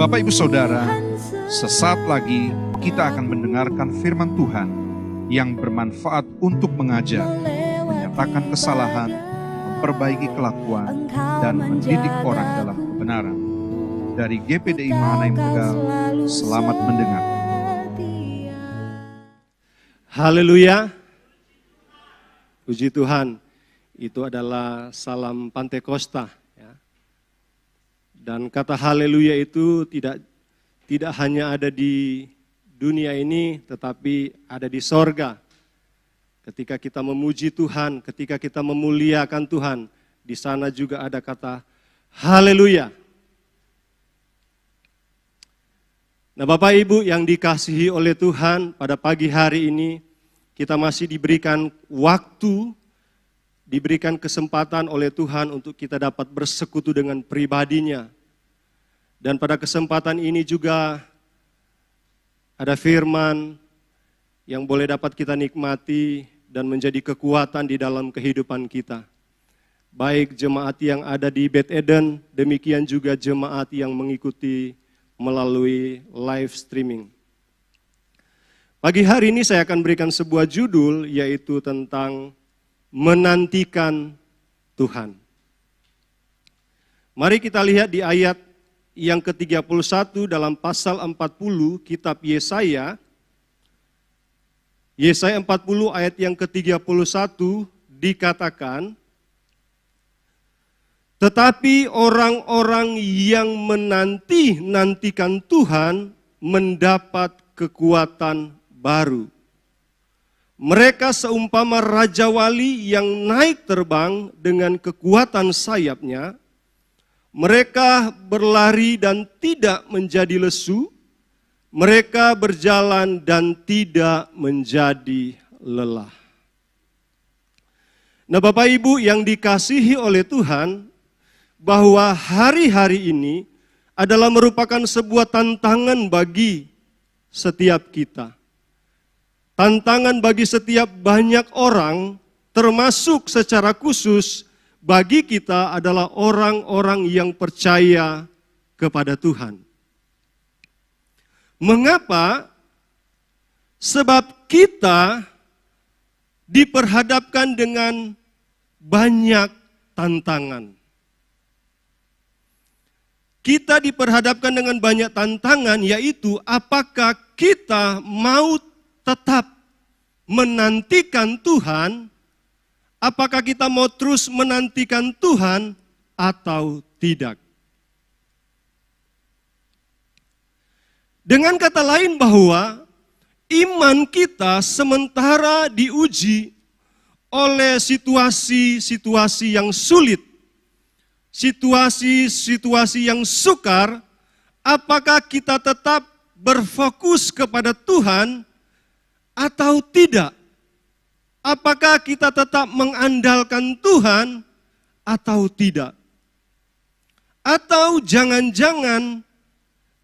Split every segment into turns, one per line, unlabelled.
Bapak Ibu Saudara, sesaat lagi kita akan mendengarkan firman Tuhan yang bermanfaat untuk mengajar, menyatakan kesalahan, memperbaiki kelakuan, dan mendidik orang dalam kebenaran. Dari GPDI Mahanaim Tegal, selamat mendengar.
Haleluya. Puji Tuhan. Itu adalah salam Pantekosta. Dan kata haleluya itu tidak hanya ada di dunia ini, tetapi ada di sorga. Ketika kita memuji Tuhan, ketika kita memuliakan Tuhan, di sana juga ada kata haleluya. Nah, Bapak Ibu yang dikasihi oleh Tuhan, pada pagi hari ini kita masih diberikan waktu, diberikan kesempatan oleh Tuhan untuk kita dapat bersekutu dengan pribadinya. Dan pada kesempatan ini juga ada firman yang boleh dapat kita nikmati dan menjadi kekuatan di dalam kehidupan kita. Baik jemaat yang ada di Beth Eden, demikian juga jemaat yang mengikuti melalui live streaming. Pagi hari ini saya akan berikan sebuah judul, yaitu tentang menantikan Tuhan. Mari kita lihat di ayat yang ke-31 dalam pasal 40 kitab Yesaya. Yesaya 40 ayat yang ke-31 dikatakan, tetapi orang-orang yang menantikan Tuhan mendapat kekuatan baru. Mereka seumpama raja wali yang naik terbang dengan kekuatan sayapnya. Mereka berlari dan tidak menjadi lesu. Mereka berjalan dan tidak menjadi lelah. Nah, Bapak Ibu yang dikasihi oleh Tuhan, bahwa hari-hari ini adalah merupakan sebuah tantangan bagi setiap kita. Tantangan bagi setiap banyak orang, termasuk secara khusus bagi kita adalah orang-orang yang percaya kepada Tuhan. Mengapa? Sebab kita diperhadapkan dengan banyak tantangan. Kita diperhadapkan dengan banyak tantangan, yaitu apakah kita mau tetap menantikan Tuhan, apakah kita mau terus menantikan Tuhan atau tidak. Dengan kata lain bahwa iman kita sementara diuji oleh situasi-situasi yang sulit, situasi-situasi yang sukar, apakah kita tetap berfokus kepada Tuhan atau tidak? Apakah kita tetap mengandalkan Tuhan atau tidak? Atau jangan-jangan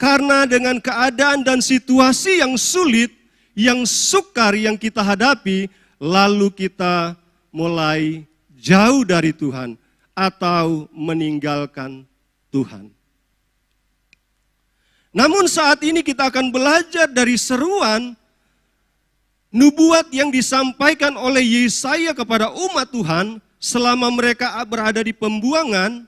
karena dengan keadaan dan situasi yang sulit, yang sukar yang kita hadapi, lalu kita mulai jauh dari Tuhan atau meninggalkan Tuhan. Namun saat ini kita akan belajar dari seruan nubuat yang disampaikan oleh Yesaya kepada umat Tuhan selama mereka berada di pembuangan,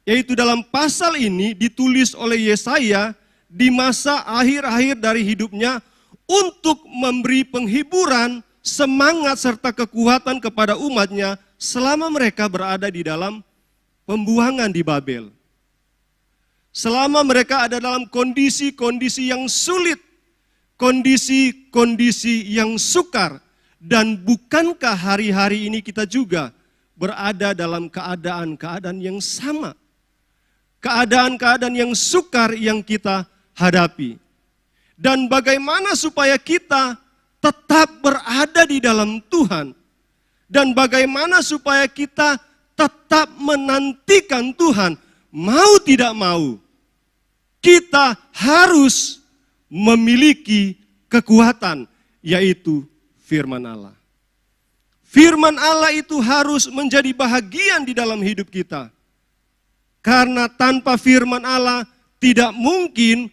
yaitu dalam pasal ini ditulis oleh Yesaya di masa akhir-akhir dari hidupnya untuk memberi penghiburan, semangat serta kekuatan kepada umatnya selama mereka berada di dalam pembuangan di Babel. Selama mereka ada dalam kondisi-kondisi yang sulit, kondisi-kondisi yang sukar, dan bukankah hari-hari ini kita juga berada dalam keadaan-keadaan yang sama? Keadaan-keadaan yang sukar yang kita hadapi. Dan bagaimana supaya kita tetap berada di dalam Tuhan? Dan bagaimana supaya kita tetap menantikan Tuhan? Mau tidak mau, kita harus memiliki kekuatan, yaitu firman Allah. Firman Allah itu harus menjadi bahagian di dalam hidup kita. Karena tanpa firman Allah tidak mungkin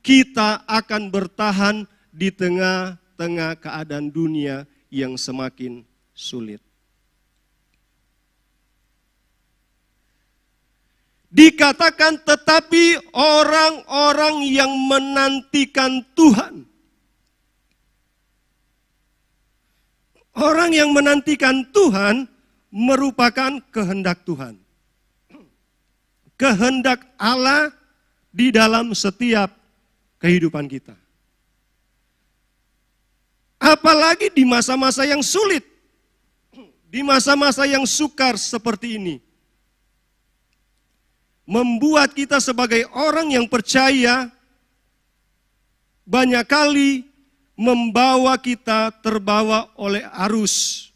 kita akan bertahan di tengah-tengah keadaan dunia yang semakin sulit. Dikatakan tetapi orang-orang yang menantikan Tuhan. Orang yang menantikan Tuhan merupakan kehendak Tuhan. Kehendak Allah di dalam setiap kehidupan kita. Apalagi di masa-masa yang sulit, di masa-masa yang sukar seperti ini. Membuat kita sebagai orang yang percaya banyak kali membawa kita terbawa oleh arus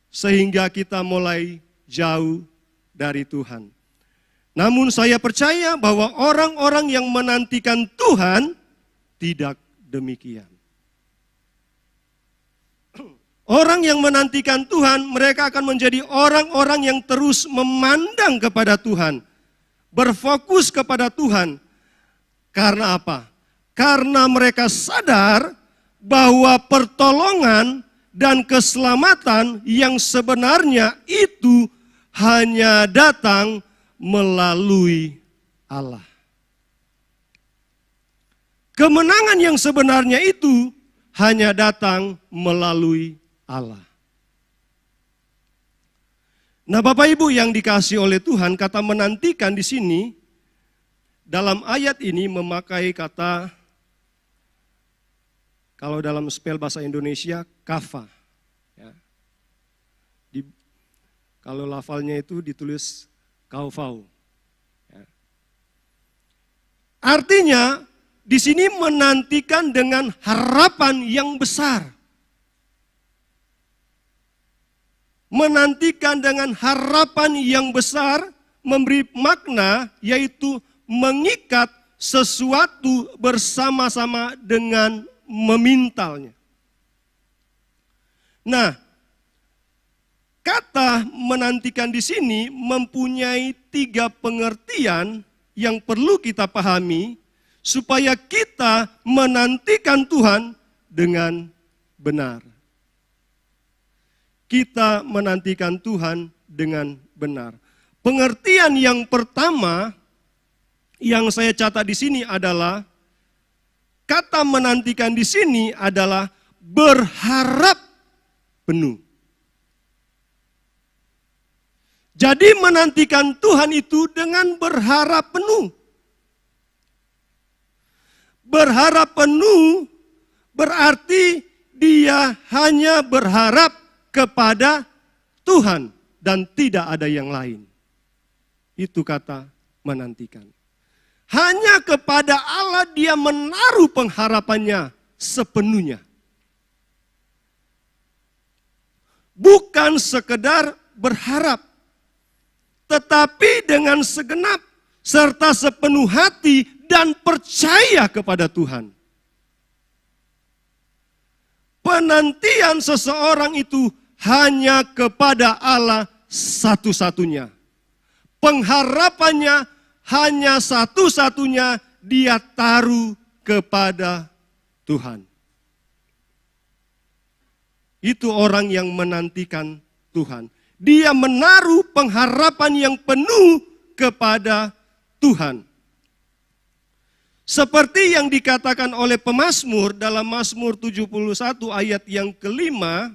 sehingga kita mulai jauh dari Tuhan. Namun saya percaya bahwa orang-orang yang menantikan Tuhan tidak demikian. Orang yang menantikan Tuhan, mereka akan menjadi orang-orang yang terus memandang kepada Tuhan. Berfokus kepada Tuhan. Karena apa? Karena mereka sadar bahwa pertolongan dan keselamatan yang sebenarnya itu hanya datang melalui Allah. Kemenangan yang sebenarnya itu hanya datang melalui Allah. Nah, Bapak Ibu yang dikasihi oleh Tuhan, kata menantikan di sini dalam ayat ini memakai kata, kalau dalam spell bahasa Indonesia, kafa. Ya. Kalau lafalnya itu ditulis kaufau. Ya. Artinya di sini menantikan dengan harapan yang besar. Menantikan dengan harapan yang besar memberi makna, yaitu mengikat sesuatu bersama-sama dengan memintalnya. Nah, kata menantikan di sini mempunyai 3 pengertian yang perlu kita pahami supaya kita menantikan Tuhan dengan benar. Kita menantikan Tuhan dengan benar. Pengertian yang pertama yang saya catat di sini adalah kata menantikan di sini adalah berharap penuh. Jadi menantikan Tuhan itu dengan berharap penuh. Berharap penuh berarti dia hanya berharap kepada Tuhan dan tidak ada yang lain. Itu kata menantikan. Hanya kepada Allah dia menaruh pengharapannya sepenuhnya. Bukan sekedar berharap, tetapi dengan segenap serta sepenuh hati dan percaya kepada Tuhan. Penantian seseorang itu hanya kepada Allah satu-satunya. Pengharapannya hanya satu-satunya, dia taruh kepada Tuhan. Itu orang yang menantikan Tuhan. Dia menaruh pengharapan yang penuh kepada Tuhan. Seperti yang dikatakan oleh pemazmur dalam Mazmur 71 ayat yang kelima,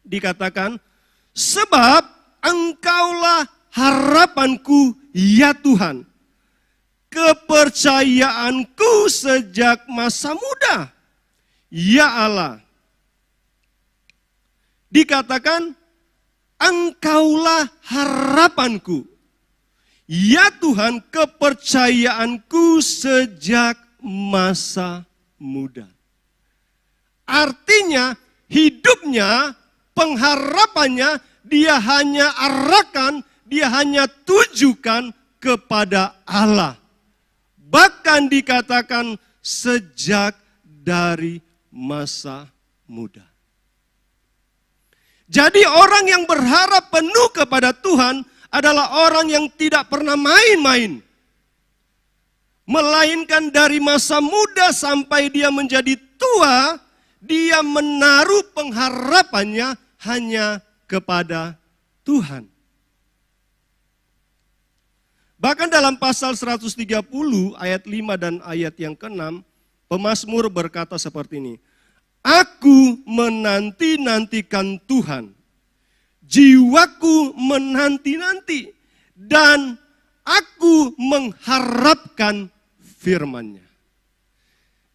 dikatakan, sebab Engkaulah harapanku ya Tuhan, kepercayaanku sejak masa muda, ya Allah. Dikatakan, Engkaulah harapanku, ya Tuhan, kepercayaanku sejak masa muda. Artinya hidupnya, pengharapannya dia hanya arahkan, dia hanya tujukan kepada Allah. Bahkan dikatakan sejak dari masa muda. Jadi orang yang berharap penuh kepada Tuhan adalah orang yang tidak pernah main-main. melainkan dari masa muda sampai dia menjadi tua, dia menaruh pengharapannya hanya kepada Tuhan. Bahkan dalam pasal 130 ayat 5 dan ayat yang ke-6, pemazmur berkata seperti ini, "Aku menanti-nantikan Tuhan, jiwaku menanti-nanti, dan aku mengharapkan firman-Nya."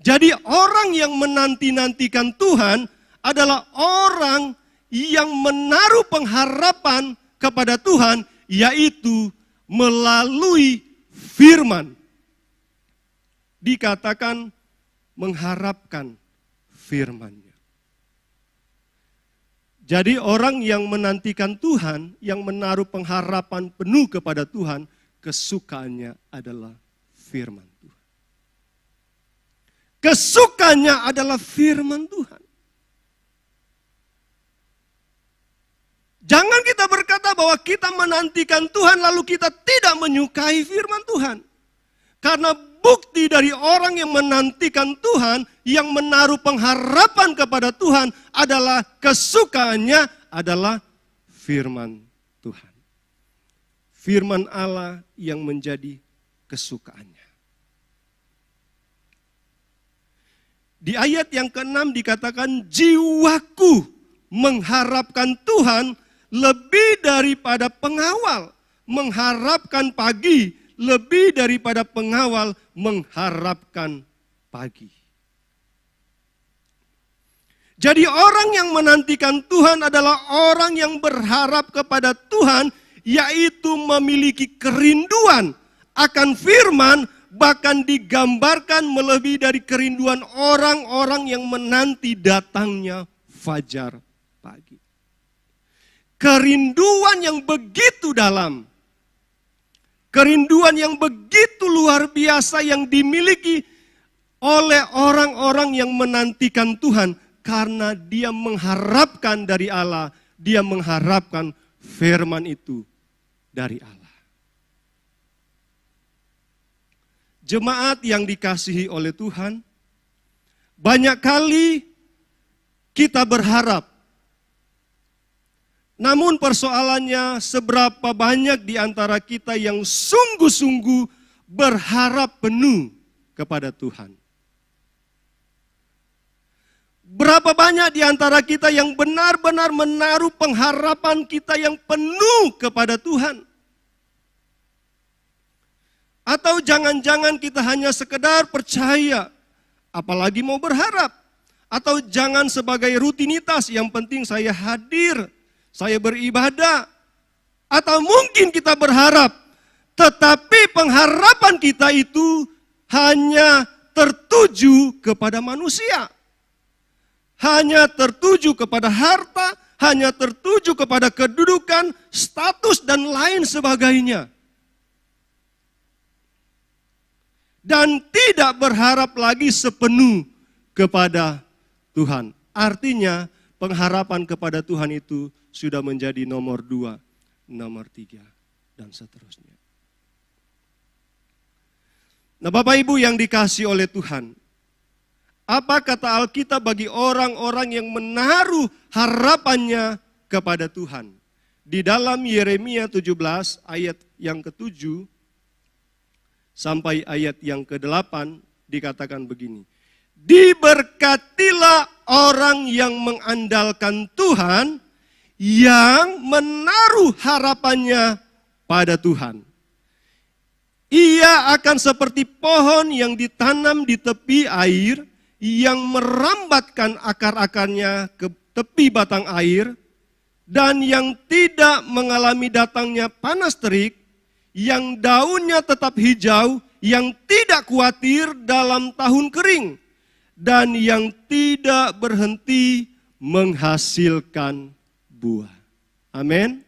Jadi orang yang menanti-nantikan Tuhan adalah orang yang menaruh pengharapan kepada Tuhan, yaitu melalui firman. Dikatakan mengharapkan firman-Nya. Jadi orang yang menantikan Tuhan, yang menaruh pengharapan penuh kepada Tuhan, kesukaannya adalah firman Tuhan. Kesukaannya adalah firman Tuhan. Jangan kita berkata bahwa kita menantikan Tuhan lalu kita tidak menyukai firman Tuhan. Karena bukti dari orang yang menantikan Tuhan, yang menaruh pengharapan kepada Tuhan adalah kesukaannya adalah firman Tuhan. Firman Allah yang menjadi kesukaannya. Di ayat yang ke-6 dikatakan, jiwaku mengharapkan Tuhan lebih daripada pengawal, mengharapkan pagi, lebih daripada pengawal mengharapkan pagi. Jadi orang yang menantikan Tuhan adalah orang yang berharap kepada Tuhan, yaitu memiliki kerinduan akan firman, bahkan digambarkan melebihi dari kerinduan orang-orang yang menanti datangnya fajar pagi. Kerinduan yang begitu dalam, kerinduan yang begitu luar biasa yang dimiliki oleh orang-orang yang menantikan Tuhan, karena dia mengharapkan dari Allah, dia mengharapkan firman itu dari Allah. Jemaat yang dikasihi oleh Tuhan, banyak kali kita berharap. Namun persoalannya seberapa banyak di antara kita yang sungguh-sungguh berharap penuh kepada Tuhan. Berapa banyak di antara kita yang benar-benar menaruh pengharapan kita yang penuh kepada Tuhan. Atau jangan-jangan kita hanya sekedar percaya, apalagi mau berharap. Atau jangan sebagai rutinitas, yang penting saya hadir, saya beribadah. Atau mungkin kita berharap, tetapi pengharapan kita itu hanya tertuju kepada manusia. Hanya tertuju kepada harta, hanya tertuju kepada kedudukan, status, dan lain sebagainya. Dan tidak berharap lagi sepenuh kepada Tuhan. Artinya pengharapan kepada Tuhan itu sudah menjadi nomor 2, nomor 3, dan seterusnya. Nah, Bapak Ibu yang dikasihi oleh Tuhan, apa kata Alkitab bagi orang-orang yang menaruh harapannya kepada Tuhan? Di dalam Yeremia 17 ayat yang ke-7 sampai ayat yang ke-8 dikatakan begini. Diberkatilah orang yang mengandalkan Tuhan, yang menaruh harapannya pada Tuhan. Ia akan seperti pohon yang ditanam di tepi air, yang merambatkan akar-akarnya ke tepi batang air, dan yang tidak mengalami datangnya panas terik, yang daunnya tetap hijau, yang tidak khawatir dalam tahun kering, dan yang tidak berhenti menghasilkan buah. Amin.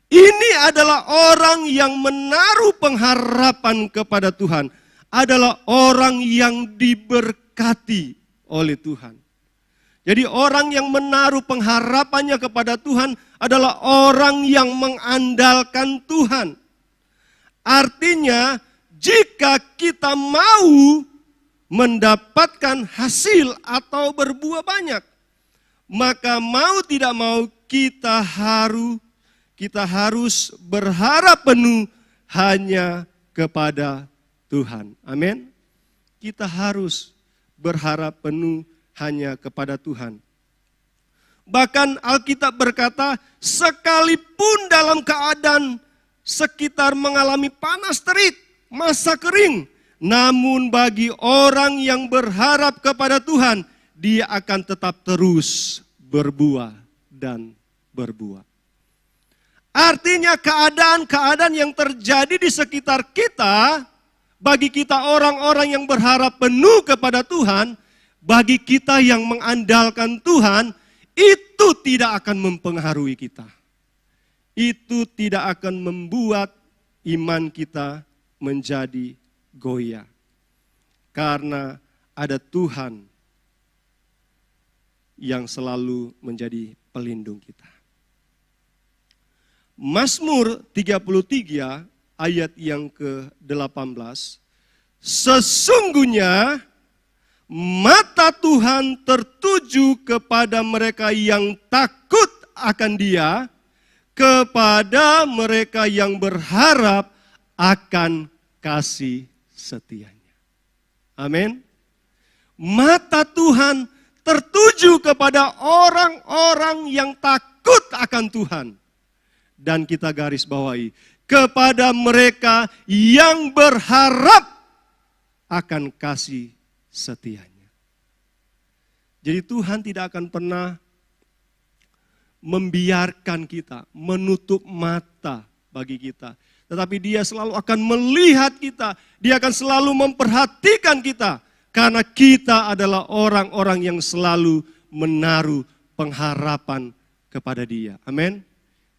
Ini adalah orang yang menaruh pengharapan kepada Tuhan, adalah orang yang diberkati oleh Tuhan. Jadi orang yang menaruh pengharapannya kepada Tuhan adalah orang yang mengandalkan Tuhan. Artinya jika kita mau mendapatkan hasil atau berbuah banyak, maka mau tidak mau kita harus berharap penuh hanya kepada Tuhan. Amin. Kita harus berharap penuh hanya kepada Tuhan. Bahkan Alkitab berkata, sekalipun dalam keadaan sekitar mengalami panas terik, masa kering, namun bagi orang yang berharap kepada Tuhan, dia akan tetap terus berbuah dan berbuah. Artinya keadaan-keadaan yang terjadi di sekitar kita, bagi kita orang-orang yang berharap penuh kepada Tuhan, bagi kita yang mengandalkan Tuhan, itu tidak akan mempengaruhi kita. Itu tidak akan membuat iman kita menjadi goyah. Karena ada Tuhan yang selalu menjadi pelindung kita. Mazmur 33 ayat yang ke-18. Sesungguhnya mata Tuhan tertuju kepada mereka yang takut akan Dia, kepada mereka yang berharap akan kasih setianya. Amin. Mata Tuhan tertuju kepada orang-orang yang takut akan Tuhan. Dan kita garis bawahi, kepada mereka yang berharap akan kasih setianya. Jadi Tuhan tidak akan pernah membiarkan kita, menutup mata bagi kita. Tetapi Dia selalu akan melihat kita, Dia akan selalu memperhatikan kita. Karena kita adalah orang-orang yang selalu menaruh pengharapan kepada Dia. Amin.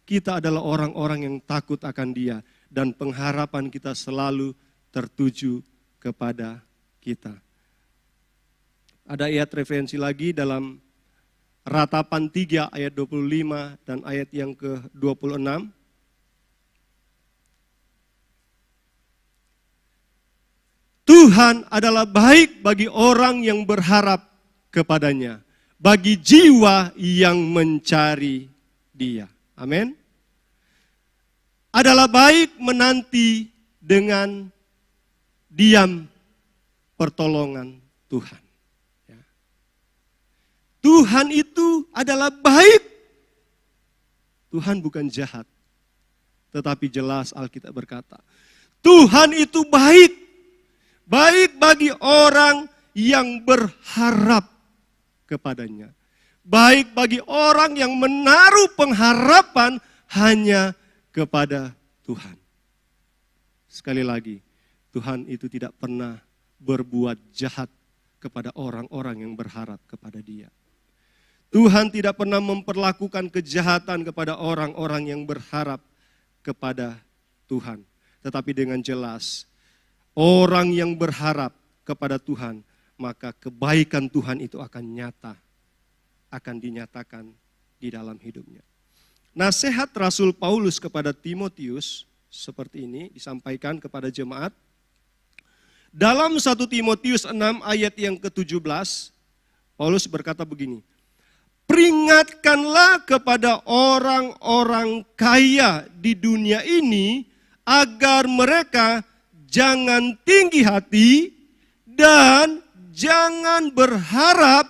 Kita adalah orang-orang yang takut akan Dia. Dan pengharapan kita selalu tertuju kepada kita. Ada ayat referensi lagi dalam Ratapan 3 ayat 25 dan ayat yang ke-26. Tuhan adalah baik bagi orang yang berharap kepadanya, bagi jiwa yang mencari Dia. Amin. Adalah baik menanti dengan diam pertolongan Tuhan. Ya. Tuhan itu adalah baik. Tuhan bukan jahat. Tetapi jelas Alkitab berkata, Tuhan itu baik. Baik bagi orang yang berharap kepadanya. Baik bagi orang yang menaruh pengharapan hanya kepada Tuhan. Sekali lagi, Tuhan itu tidak pernah berbuat jahat kepada orang-orang yang berharap kepada Dia. Tuhan tidak pernah memperlakukan kejahatan kepada orang-orang yang berharap kepada Tuhan. Tetapi dengan jelas, orang yang berharap kepada Tuhan, maka kebaikan Tuhan itu akan nyata, akan dinyatakan di dalam hidupnya. Nasihat Rasul Paulus kepada Timotius seperti ini disampaikan kepada jemaat. Dalam 1 Timotius 6 ayat yang ke-17, Paulus berkata begini, peringatkanlah kepada orang-orang kaya di dunia ini agar mereka jangan tinggi hati dan jangan berharap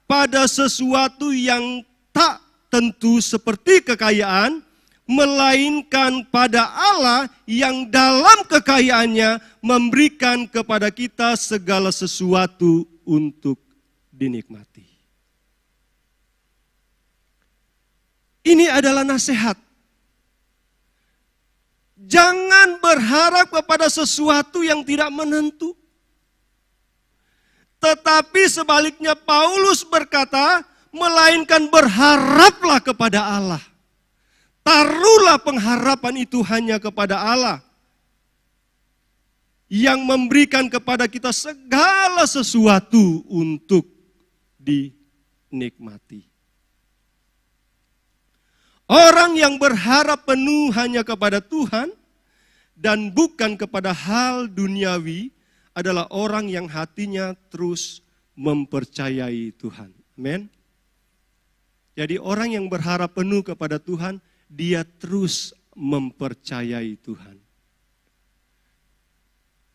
pada sesuatu yang tak tentu seperti kekayaan, melainkan pada Allah yang dalam kekayaannya memberikan kepada kita segala sesuatu untuk dinikmati. Ini adalah nasihat. Jangan berharap kepada sesuatu yang tidak menentu. Tetapi sebaliknya Paulus berkata, melainkan berharaplah kepada Allah. Taruhlah pengharapan itu hanya kepada Allah. Yang memberikan kepada kita segala sesuatu untuk dinikmati. Orang yang berharap penuh hanya kepada Tuhan, dan bukan kepada hal duniawi adalah orang yang hatinya terus mempercayai Tuhan. Amin. Jadi orang yang berharap penuh kepada Tuhan, dia terus mempercayai Tuhan.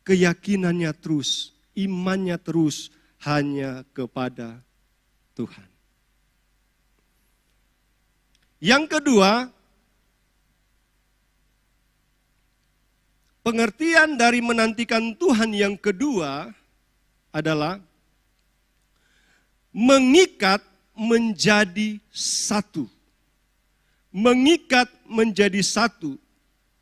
Keyakinannya terus, imannya terus hanya kepada Tuhan. Yang kedua, pengertian dari menantikan Tuhan yang kedua adalah mengikat menjadi satu. Mengikat menjadi satu.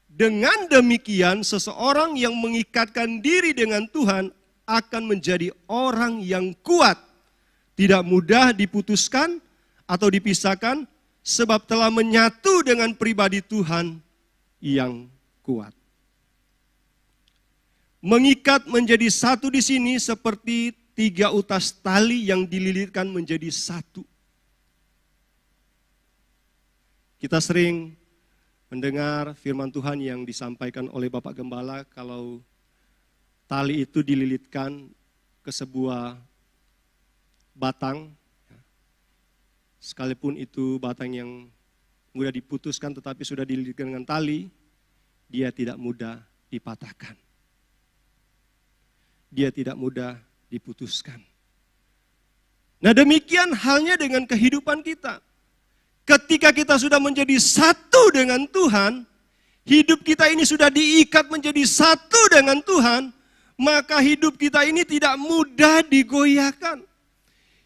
Dengan demikian, seseorang yang mengikatkan diri dengan Tuhan akan menjadi orang yang kuat. Tidak mudah diputuskan atau dipisahkan, sebab telah menyatu dengan pribadi Tuhan yang kuat. Mengikat menjadi satu di sini seperti 3 utas tali yang dililitkan menjadi satu. Kita sering mendengar firman Tuhan yang disampaikan oleh Bapak Gembala kalau tali itu dililitkan ke sebuah batang, sekalipun itu batang yang mudah diputuskan tetapi sudah dililitkan dengan tali, dia tidak mudah dipatahkan. Dia tidak mudah diputuskan. Nah, demikian halnya dengan kehidupan kita. Ketika kita sudah menjadi satu dengan Tuhan, hidup kita ini sudah diikat menjadi satu dengan Tuhan, maka hidup kita ini tidak mudah digoyahkan.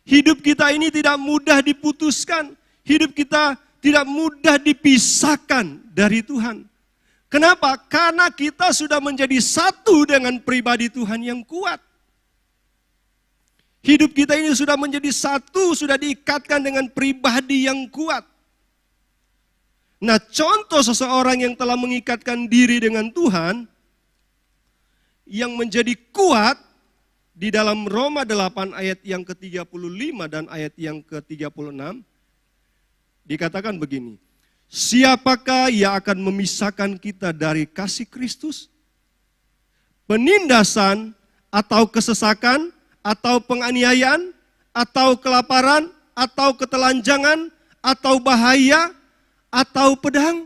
Hidup kita ini tidak mudah diputuskan. Hidup kita tidak mudah dipisahkan dari Tuhan. Kenapa? Karena kita sudah menjadi satu dengan pribadi Tuhan yang kuat. Hidup kita ini sudah menjadi satu, sudah diikatkan dengan pribadi yang kuat. Nah, contoh seseorang yang telah mengikatkan diri dengan Tuhan, yang menjadi kuat di dalam Roma 8 ayat yang ke-35 dan ayat yang ke-36, dikatakan begini, siapakah yang akan memisahkan kita dari kasih Kristus? Penindasan atau kesesakan, atau penganiayaan, atau kelaparan, atau ketelanjangan, atau bahaya, atau pedang?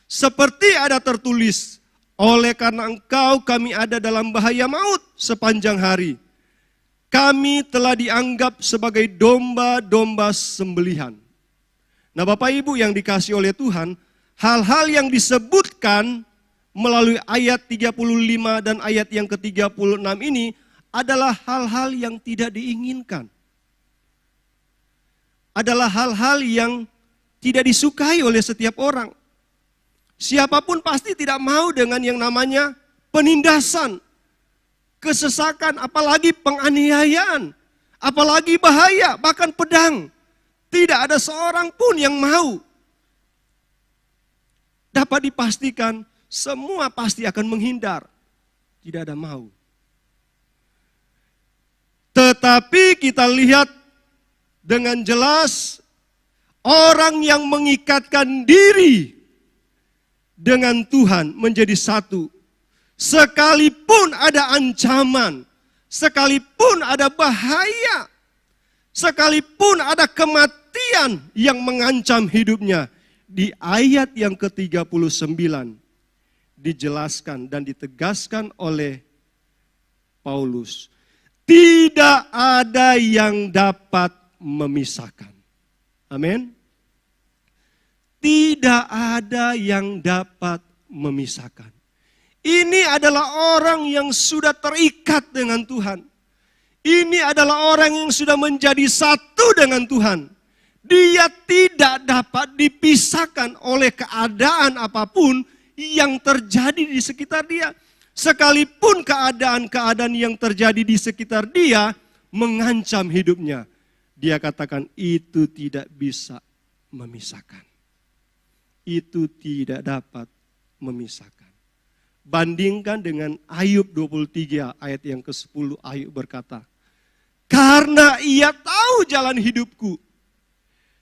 Seperti ada tertulis, oleh karena engkau kami ada dalam bahaya maut sepanjang hari. Kami telah dianggap sebagai domba-domba sembelihan. Nah, Bapak Ibu yang dikasihi oleh Tuhan, hal-hal yang disebutkan melalui ayat 35 dan ayat yang ke-36 ini adalah hal-hal yang tidak diinginkan. Adalah hal-hal yang tidak disukai oleh setiap orang. Siapapun pasti tidak mau dengan yang namanya penindasan, kesesakan, apalagi penganiayaan, apalagi bahaya, bahkan pedang. Tidak ada seorang pun yang mau. Dapat dipastikan semua pasti akan menghindar. Tidak ada mau. Tetapi kita lihat dengan jelas orang yang mengikatkan diri dengan Tuhan menjadi satu. Sekalipun ada ancaman, sekalipun ada bahaya, sekalipun ada kematian yang mengancam hidupnya. Di ayat yang ke-39 dijelaskan dan ditegaskan oleh Paulus. Tidak ada yang dapat memisahkan. Amin. Tidak ada yang dapat memisahkan. Ini adalah orang yang sudah terikat dengan Tuhan. Ini adalah orang yang sudah menjadi satu dengan Tuhan. Dia tidak dapat dipisahkan oleh keadaan apapun yang terjadi di sekitar dia. Sekalipun keadaan-keadaan yang terjadi di sekitar dia mengancam hidupnya. Dia katakan itu tidak bisa memisahkan. Itu tidak dapat memisahkan. Bandingkan dengan Ayub 23 ayat yang ke-10, Ayub berkata, karena ia tahu jalan hidupku,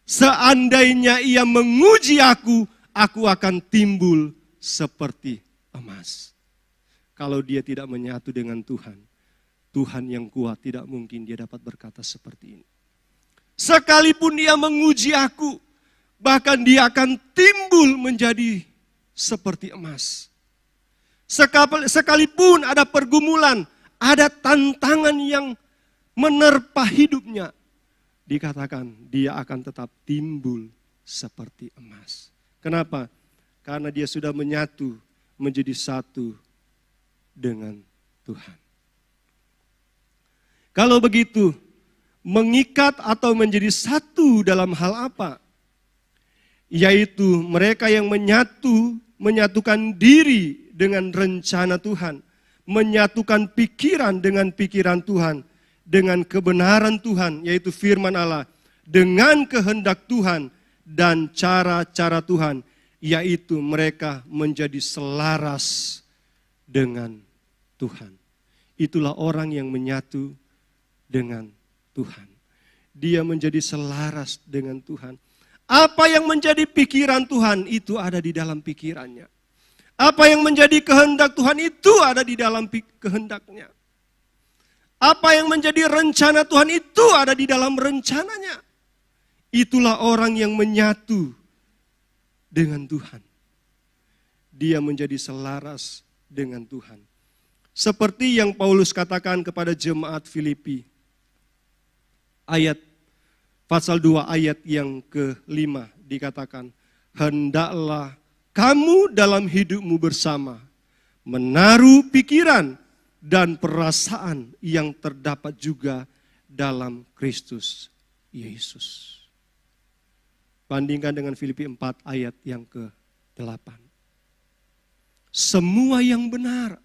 seandainya ia menguji aku akan timbul seperti emas. Kalau dia tidak menyatu dengan Tuhan, Tuhan yang kuat tidak mungkin dia dapat berkata seperti ini. Sekalipun dia menguji aku, bahkan dia akan timbul menjadi seperti emas. Sekalipun ada pergumulan, ada tantangan yang menerpa hidupnya, dikatakan dia akan tetap timbul seperti emas. Kenapa? Karena dia sudah menyatu menjadi satu dengan Tuhan. Kalau begitu, mengikat atau menjadi satu dalam hal apa? Yaitu mereka yang menyatukan diri dengan rencana Tuhan, menyatukan pikiran dengan pikiran Tuhan, dengan kebenaran Tuhan, yaitu firman Allah, dengan kehendak Tuhan dan cara-cara Tuhan, yaitu mereka menjadi selaras dengan Tuhan. Itulah orang yang menyatu dengan Tuhan. Dia menjadi selaras dengan Tuhan. Apa yang menjadi pikiran Tuhan itu ada di dalam pikirannya. Apa yang menjadi kehendak Tuhan itu ada di dalam kehendaknya. Apa yang menjadi rencana Tuhan itu ada di dalam rencananya. Itulah orang yang menyatu dengan Tuhan. Dia menjadi selaras dengan Tuhan. Seperti yang Paulus katakan kepada jemaat Filipi. Pasal 2 ayat yang ke-5 dikatakan, hendaklah kamu dalam hidupmu bersama menaruh pikiran dan perasaan yang terdapat juga dalam Kristus Yesus. Bandingkan dengan Filipi 4 ayat yang ke-8. Semua yang benar,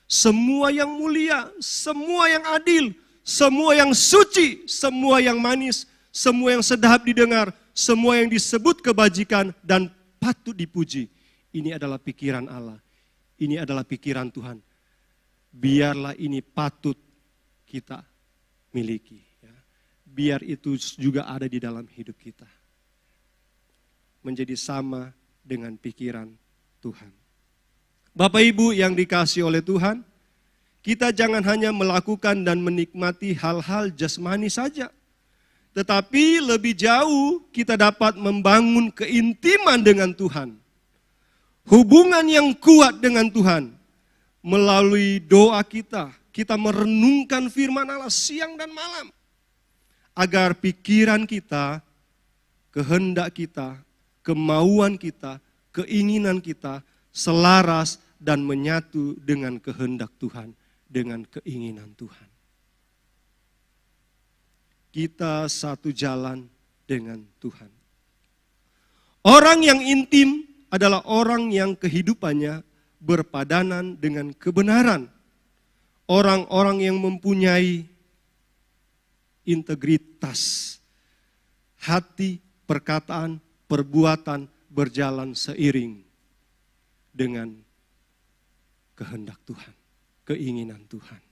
semua yang mulia, semua yang adil, semua yang suci, semua yang manis, semua yang sedap didengar, semua yang disebut kebajikan dan patut dipuji. Ini adalah pikiran Allah. Ini adalah pikiran Tuhan. Biarlah ini patut kita miliki. Biar itu juga ada di dalam hidup kita. Menjadi sama dengan pikiran Tuhan. Bapak Ibu yang dikasihi oleh Tuhan, kita jangan hanya melakukan dan menikmati hal-hal jasmani saja. Tetapi lebih jauh kita dapat membangun keintiman dengan Tuhan. Hubungan yang kuat dengan Tuhan. Melalui doa kita, kita merenungkan firman Allah siang dan malam. Agar pikiran kita, kehendak kita, kemauan kita, keinginan kita selaras dan menyatu dengan kehendak Tuhan, dengan keinginan Tuhan. Kita satu jalan dengan Tuhan. Orang yang intim adalah orang yang kehidupannya berpadanan dengan kebenaran. Orang-orang yang mempunyai integritas. Hati, perkataan, perbuatan berjalan seiring dengan kehendak Tuhan, keinginan Tuhan.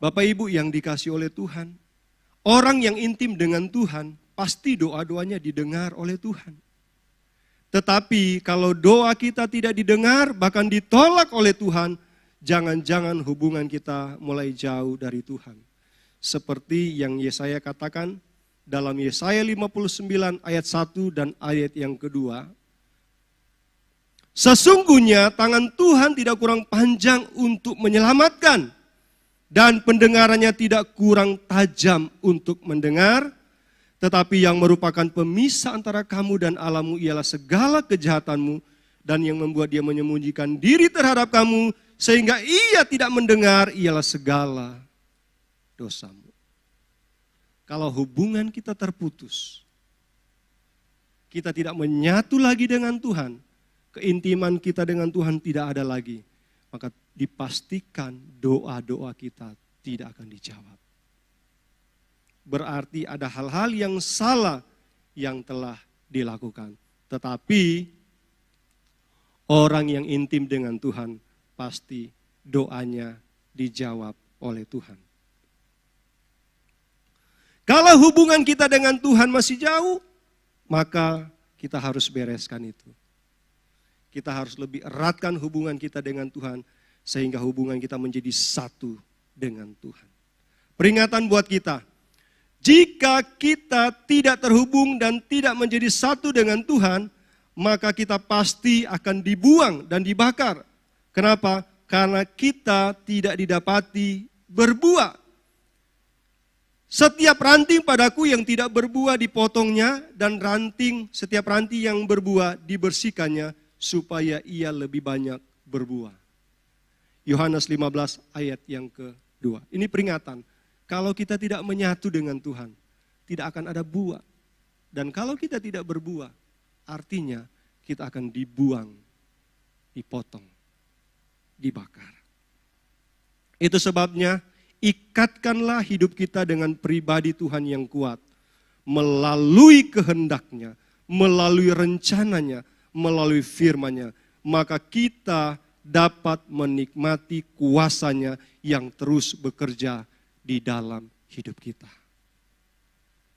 Bapak Ibu yang dikasihi oleh Tuhan, orang yang intim dengan Tuhan, pasti doa-doanya didengar oleh Tuhan. Tetapi kalau doa kita tidak didengar, bahkan ditolak oleh Tuhan, jangan-jangan hubungan kita mulai jauh dari Tuhan. Seperti yang Yesaya katakan dalam Yesaya 59 ayat 1 dan ayat yang kedua. Sesungguhnya tangan Tuhan tidak kurang panjang untuk menyelamatkan, dan pendengarannya tidak kurang tajam untuk mendengar, tetapi yang merupakan pemisah antara kamu dan Allahmu ialah segala kejahatanmu, dan yang membuat dia menyembunyikan diri terhadap kamu, sehingga ia tidak mendengar ialah segala dosamu. Kalau hubungan kita terputus, kita tidak menyatu lagi dengan Tuhan, keintiman kita dengan Tuhan tidak ada lagi, maka dipastikan doa-doa kita tidak akan dijawab. Berarti ada hal-hal yang salah yang telah dilakukan. Tetapi orang yang intim dengan Tuhan pasti doanya dijawab oleh Tuhan. Kalau hubungan kita dengan Tuhan masih jauh, maka kita harus bereskan itu. Kita harus lebih eratkan hubungan kita dengan Tuhan, sehingga hubungan kita menjadi satu dengan Tuhan. Peringatan buat kita, jika kita tidak terhubung dan tidak menjadi satu dengan Tuhan, maka kita pasti akan dibuang dan dibakar. Kenapa? Karena kita tidak didapati berbuah. Setiap ranting padaku yang tidak berbuah dipotongnya, dan setiap ranting yang berbuah dibersihkannya, supaya ia lebih banyak berbuah. Yohanes 15 ayat yang kedua. Ini peringatan. Kalau kita tidak menyatu dengan Tuhan, tidak akan ada buah. Dan kalau kita tidak berbuah, artinya kita akan dibuang, dipotong, dibakar. Itu sebabnya ikatkanlah hidup kita dengan pribadi Tuhan yang kuat. Melalui kehendaknya, melalui rencananya, melalui firman-Nya, maka kita dapat menikmati kuasa-Nya yang terus bekerja di dalam hidup kita.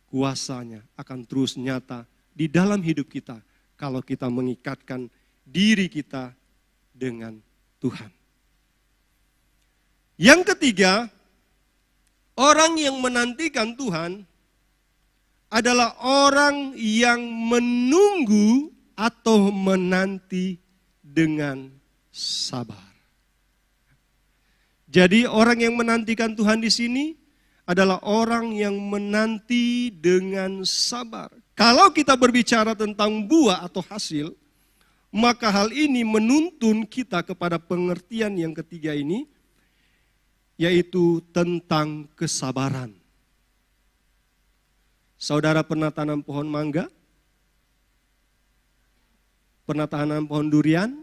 Kuasa-Nya akan terus nyata di dalam hidup kita kalau kita mengikatkan diri kita dengan Tuhan. Yang ketiga, orang yang menantikan Tuhan adalah orang yang menunggu atau menanti dengan sabar. Jadi orang yang menantikan Tuhan di sini adalah orang yang menanti dengan sabar. Kalau kita berbicara tentang buah atau hasil, maka hal ini menuntun kita kepada pengertian yang ketiga ini, yaitu tentang kesabaran. Saudara pernah tanam pohon mangga? Pernah tanam pohon durian,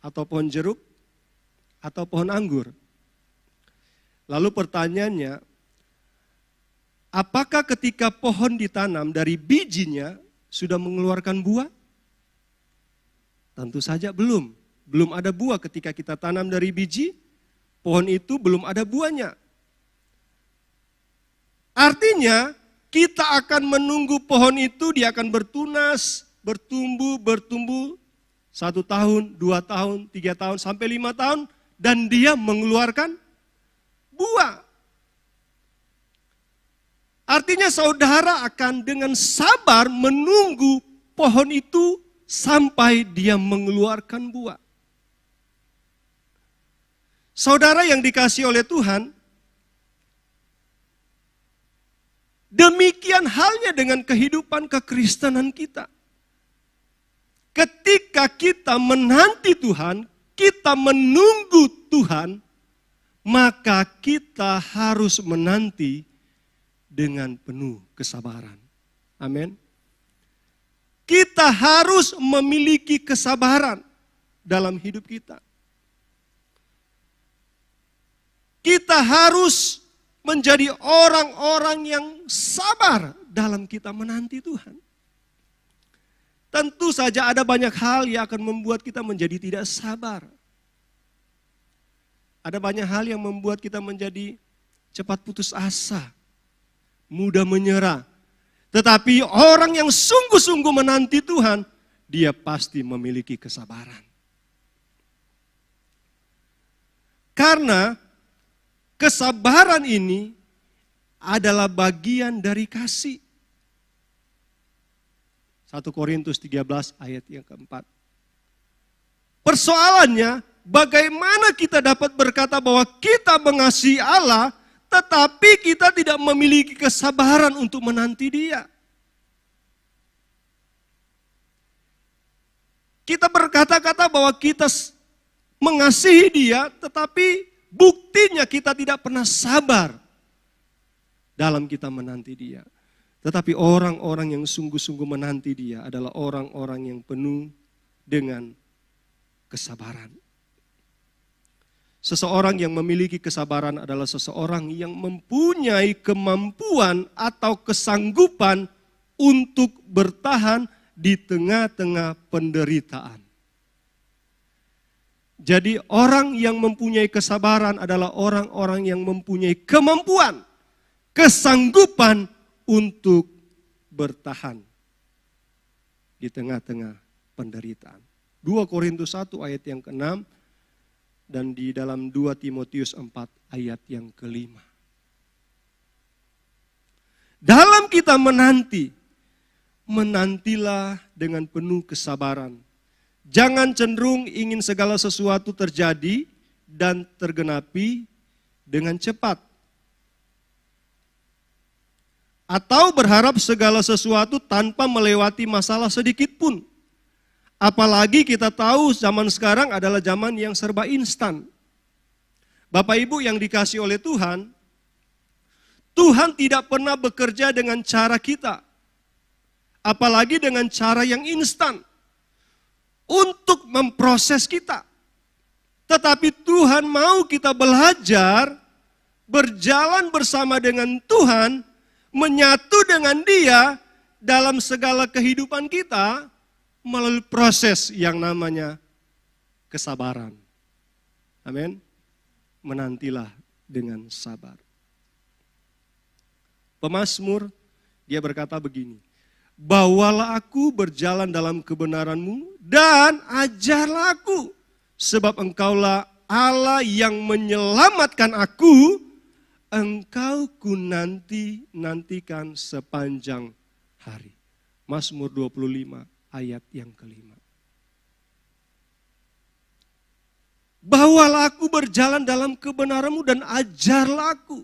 atau pohon jeruk, atau pohon anggur? Lalu pertanyaannya, apakah ketika pohon ditanam dari bijinya sudah mengeluarkan buah? Tentu saja belum. Belum ada buah ketika kita tanam dari biji, pohon itu belum ada buahnya. Artinya, kita akan menunggu pohon itu, dia akan bertunas, bertumbuh, 1 tahun, 2 tahun, 3 tahun, sampai 5 tahun, dan dia mengeluarkan buah. Artinya saudara akan dengan sabar menunggu pohon itu sampai dia mengeluarkan buah. Saudara yang dikasihi oleh Tuhan, demikian halnya dengan kehidupan kekristenan kita. Ketika kita menanti Tuhan, kita menunggu Tuhan, maka kita harus menanti dengan penuh kesabaran. Amin. Kita harus memiliki kesabaran dalam hidup kita. Kita harus menjadi orang-orang yang sabar dalam kita menanti Tuhan. Tentu saja ada banyak hal yang akan membuat kita menjadi tidak sabar. Ada banyak hal yang membuat kita menjadi cepat putus asa, mudah menyerah. Tetapi orang yang sungguh-sungguh menanti Tuhan, dia pasti memiliki kesabaran. Karena kesabaran ini adalah bagian dari kasih. 1 Korintus 13 ayat yang keempat. Persoalannya, bagaimana kita dapat berkata bahwa kita mengasihi Allah, tetapi kita tidak memiliki kesabaran untuk menanti Dia. Kita berkata-kata bahwa kita mengasihi Dia, tetapi buktinya kita tidak pernah sabar dalam kita menanti Dia. Tetapi orang-orang yang sungguh-sungguh menanti Dia adalah orang-orang yang penuh dengan kesabaran. Seseorang yang memiliki kesabaran adalah seseorang yang mempunyai kemampuan atau kesanggupan untuk bertahan di tengah-tengah penderitaan. Jadi orang yang mempunyai kesabaran adalah orang-orang yang mempunyai kemampuan, kesanggupan untuk bertahan di tengah-tengah penderitaan. 2 Korintus 1 ayat yang ke-6 dan di dalam 2 Timotius 4 ayat yang ke-5. Dalam kita menanti, menantilah dengan penuh kesabaran. Jangan cenderung ingin segala sesuatu terjadi dan tergenapi dengan cepat. Atau berharap segala sesuatu tanpa melewati masalah sedikit pun. Apalagi kita tahu zaman sekarang adalah zaman yang serba instan. Bapak Ibu yang dikasihi oleh Tuhan, Tuhan tidak pernah bekerja dengan cara kita. Apalagi dengan cara yang instan. Untuk memproses kita. Tetapi Tuhan mau kita belajar, berjalan bersama dengan Tuhan, menyatu dengan Dia dalam segala kehidupan kita melalui proses yang namanya kesabaran. Amin. Menantilah dengan sabar. Pemazmur, dia berkata begini, bawalah aku berjalan dalam kebenaran-Mu dan ajarlah aku, sebab Engkaulah Allah yang menyelamatkan aku. Engkau ku nantikan sepanjang hari. Mazmur 25 ayat yang ke-5. Bawalah aku berjalan dalam kebenaran-Mu dan ajarlah aku.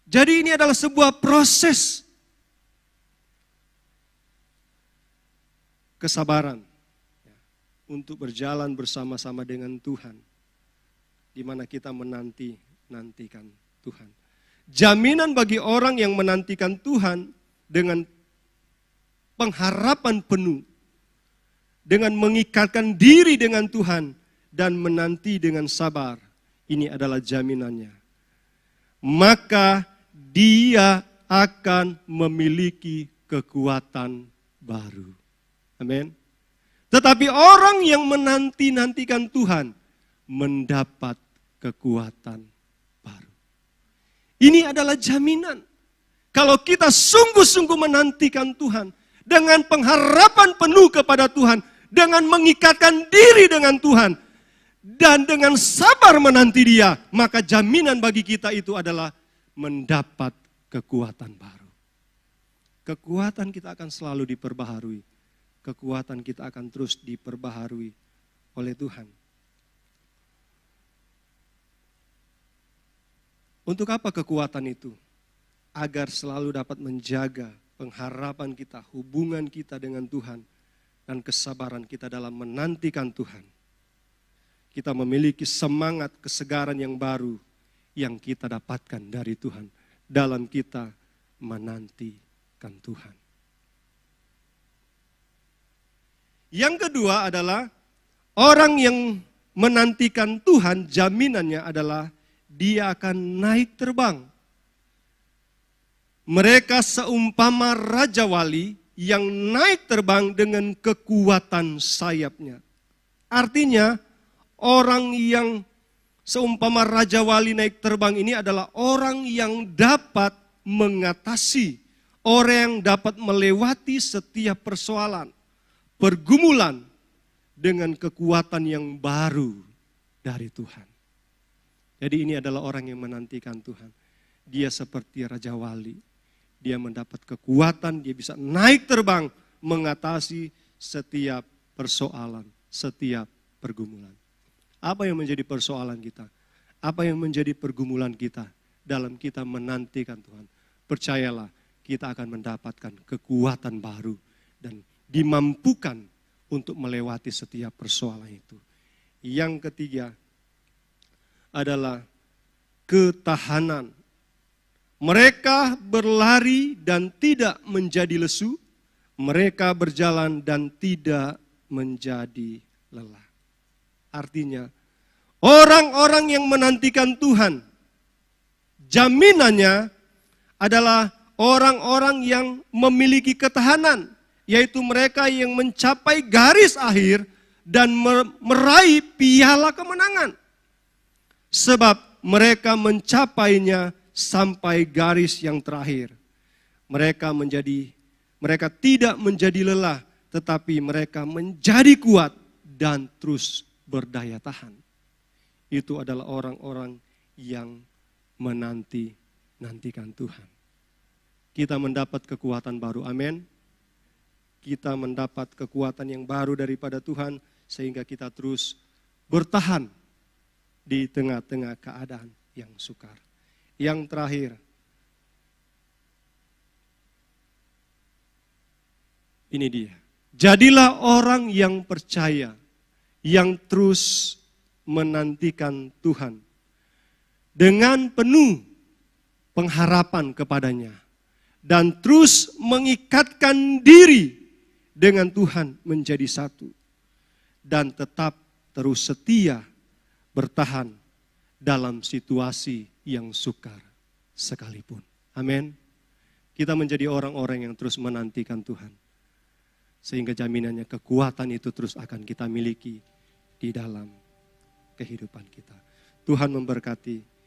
Jadi ini adalah sebuah proses kesabaran untuk berjalan bersama-sama dengan Tuhan, di mana kita menantikan Tuhan. Jaminan bagi orang yang menantikan Tuhan dengan pengharapan penuh, dengan mengikatkan diri dengan Tuhan dan menanti dengan sabar, ini adalah jaminannya. Maka dia akan memiliki kekuatan baru. Amin. Tetapi orang yang menantikan Tuhan mendapat kekuatan baru. Ini adalah jaminan. Kalau kita sungguh-sungguh menantikan Tuhan, dengan pengharapan penuh kepada Tuhan, dengan mengikatkan diri dengan Tuhan, dan dengan sabar menanti Dia, maka jaminan bagi kita itu adalah mendapat kekuatan baru. Kekuatan kita akan selalu diperbaharui. Kekuatan kita akan terus diperbaharui oleh Tuhan. Untuk apa kekuatan itu? Agar selalu dapat menjaga pengharapan kita, hubungan kita dengan Tuhan, dan kesabaran kita dalam menantikan Tuhan. Kita memiliki semangat kesegaran yang baru yang kita dapatkan dari Tuhan dalam kita menantikan Tuhan. Yang kedua adalah orang yang menantikan Tuhan, jaminannya adalah dia akan naik terbang. Mereka seumpama Raja Wali yang naik terbang dengan kekuatan sayapnya. Artinya orang yang seumpama Raja Wali naik terbang ini adalah orang yang dapat mengatasi, orang yang dapat melewati setiap persoalan, pergumulan dengan kekuatan yang baru dari Tuhan. Jadi ini adalah orang yang menantikan Tuhan. Dia seperti Raja Wali. Dia mendapat kekuatan, dia bisa naik terbang mengatasi setiap persoalan, setiap pergumulan. Apa yang menjadi persoalan kita? Apa yang menjadi pergumulan kita dalam kita menantikan Tuhan? Percayalah, kita akan mendapatkan kekuatan baru dan dimampukan untuk melewati setiap persoalan itu. Yang ketiga adalah ketahanan. Mereka berlari dan tidak menjadi lesu. Mereka berjalan dan tidak menjadi lelah. Artinya, orang-orang yang menantikan Tuhan, jaminannya adalah orang-orang yang memiliki ketahanan, yaitu mereka yang mencapai garis akhir dan meraih piala kemenangan. Sebab mereka mencapainya sampai garis yang terakhir. Mereka tidak menjadi lelah, tetapi mereka menjadi kuat dan terus berdaya tahan. Itu adalah orang-orang yang menantikan Tuhan. Kita mendapat kekuatan baru, amin. Kita mendapat kekuatan yang baru daripada Tuhan, sehingga kita terus bertahan di tengah-tengah keadaan yang sukar. Yang terakhir, ini dia. Jadilah orang yang percaya, yang terus menantikan Tuhan dengan penuh pengharapan kepadanya dan terus mengikatkan diri dengan Tuhan menjadi satu dan tetap terus setia bertahan dalam situasi yang sukar sekalipun. Amin. Kita menjadi orang-orang yang terus menantikan Tuhan. Sehingga jaminannya kekuatan itu terus akan kita miliki di dalam kehidupan kita. Tuhan memberkati